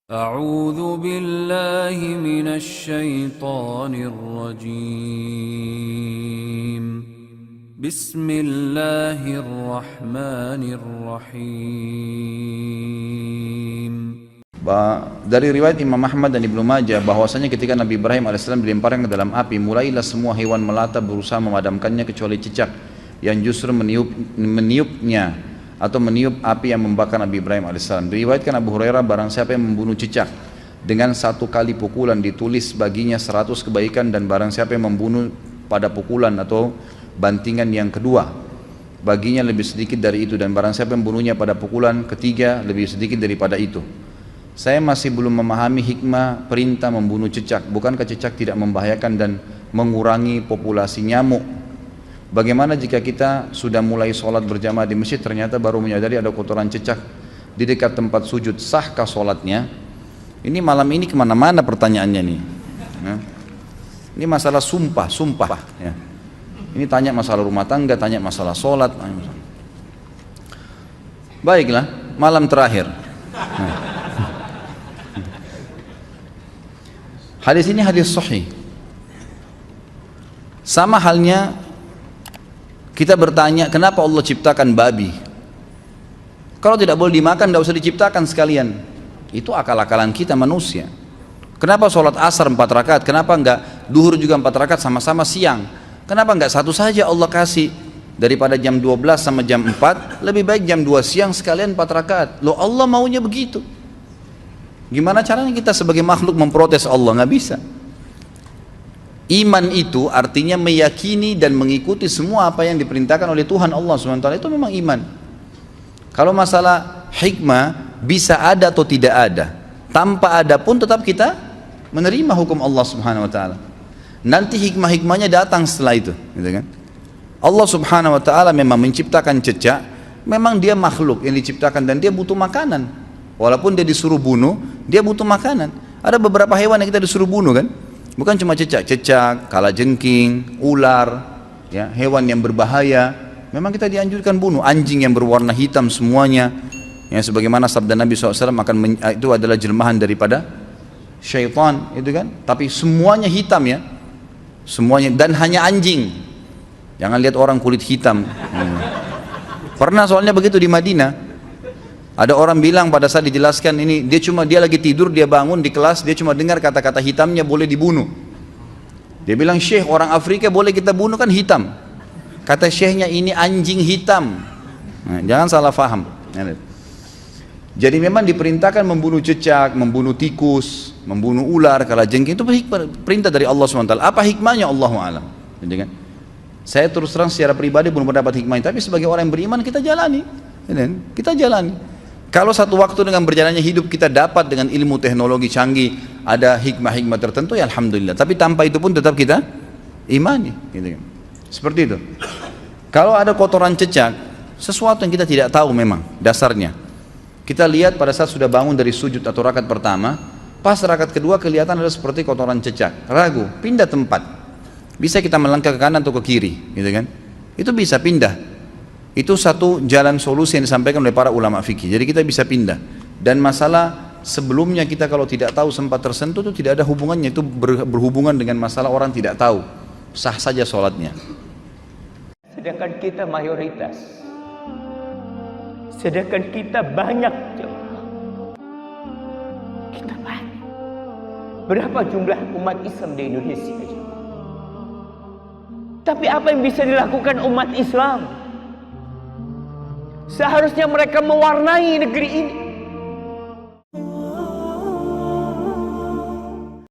أعوذ بالله من الشيطان الرجيم بسم الله الرحمن الرحيم. Dari riwayat Imam Ahmad dan Ibnu Majah bahwasanya ketika Nabi Ibrahim alaihissalam dilemparkan ke dalam api, mulailah semua hewan melata berusaha memadamkannya kecuali cicak yang justru meniupnya atau meniup api yang membakar Nabi Ibrahim alaihissalam. Diriwayatkan Abu Hurairah, barang siapa yang membunuh cicak dengan satu kali pukulan ditulis baginya 100 kebaikan, dan barang siapa yang membunuh pada pukulan atau bantingan yang kedua baginya lebih sedikit dari itu, dan barang siapa yang membunuhnya pada pukulan ketiga lebih sedikit daripada itu. Saya masih belum memahami hikmah perintah membunuh cicak. Bukankah cicak tidak membahayakan dan mengurangi populasi nyamuk? Bagaimana jika kita sudah mulai sholat berjamaah di masjid, ternyata baru menyadari ada kotoran cicak di dekat tempat sujud, sahkah sholatnya? Ini malam ini kemana-mana pertanyaannya nih. Ini masalah sumpah. Ya. Ini tanya masalah rumah tangga, tanya masalah sholat. Baiklah, malam terakhir. Hadis ini hadis sahih. Sama halnya kita bertanya, kenapa Allah ciptakan babi? Kalau tidak boleh dimakan, tidak usah diciptakan sekalian. Itu akal-akalan kita manusia. Kenapa sholat asar 4 rakaat? Kenapa enggak duhur juga 4 rakaat sama-sama siang? Kenapa enggak satu saja Allah kasih? Daripada jam 12 sama jam 4, lebih baik jam 2 siang sekalian 4 rakaat. Loh, Allah maunya begitu. Gimana caranya kita sebagai makhluk memprotes Allah? Nggak bisa. Iman itu artinya meyakini dan mengikuti semua apa yang diperintahkan oleh Tuhan Allah SWT. Itu memang iman. Kalau masalah hikmah bisa ada atau tidak ada, tanpa ada pun tetap kita menerima hukum Allah Subhanahu Wa Taala. Nanti hikmah-hikmahnya datang setelah itu, gitu kan? Allah Subhanahu Wa Taala memang menciptakan cicak, memang dia makhluk yang diciptakan dan dia butuh makanan. Walaupun dia disuruh bunuh, dia butuh makanan. Ada beberapa hewan yang kita disuruh bunuh kan? Bukan cuma cicak, kalajengking, ular, ya, hewan yang berbahaya. Memang kita dianjurkan bunuh. Anjing yang berwarna hitam semuanya, yang sebagaimana sabda Nabi SAW itu adalah jelmahan daripada syaitan, itu kan? Tapi semuanya hitam ya, semuanya, dan hanya anjing. Jangan lihat orang kulit hitam. Pernah soalnya begitu di Madinah. Ada orang bilang pada saat dijelaskan ini, dia lagi tidur, dia bangun di kelas, dia cuma dengar kata-kata hitamnya boleh dibunuh. Dia bilang, Syekh, orang Afrika boleh kita bunuh kan hitam. Kata Syekhnya, ini anjing hitam. Nah, jangan salah faham. Jadi memang diperintahkan membunuh cicak, membunuh tikus, membunuh ular, kalajengking, itu perintah dari Allah SWT. Apa hikmahnya? Allahu a'lam. Saya terus terang secara pribadi belum mendapat hikmahnya, tapi sebagai orang yang beriman kita jalani. Kita jalani. Kalau satu waktu dengan berjalannya hidup kita dapat dengan ilmu teknologi canggih, ada hikmah-hikmah tertentu, ya alhamdulillah. Tapi tanpa itu pun tetap kita imani, gitu. Seperti itu. Kalau ada kotoran cicak, sesuatu yang kita tidak tahu memang dasarnya. Kita lihat pada saat sudah bangun dari sujud atau rakaat pertama, pas rakaat kedua kelihatan ada seperti kotoran cicak. Ragu, pindah tempat. Bisa kita melangkah ke kanan atau ke kiri, gitu kan? Itu bisa pindah. Itu satu jalan solusi yang disampaikan oleh para ulama fikih. Jadi kita bisa pindah. Dan masalah sebelumnya kita kalau tidak tahu sempat tersentuh itu tidak ada hubungannya. Itu berhubungan dengan masalah orang tidak tahu. Sah saja sholatnya. Sedangkan kita mayoritas. Sedangkan kita banyak. Kita banyak. Berapa jumlah umat Islam di Indonesia? Tapi apa yang bisa dilakukan umat Islam? Seharusnya mereka mewarnai negeri ini.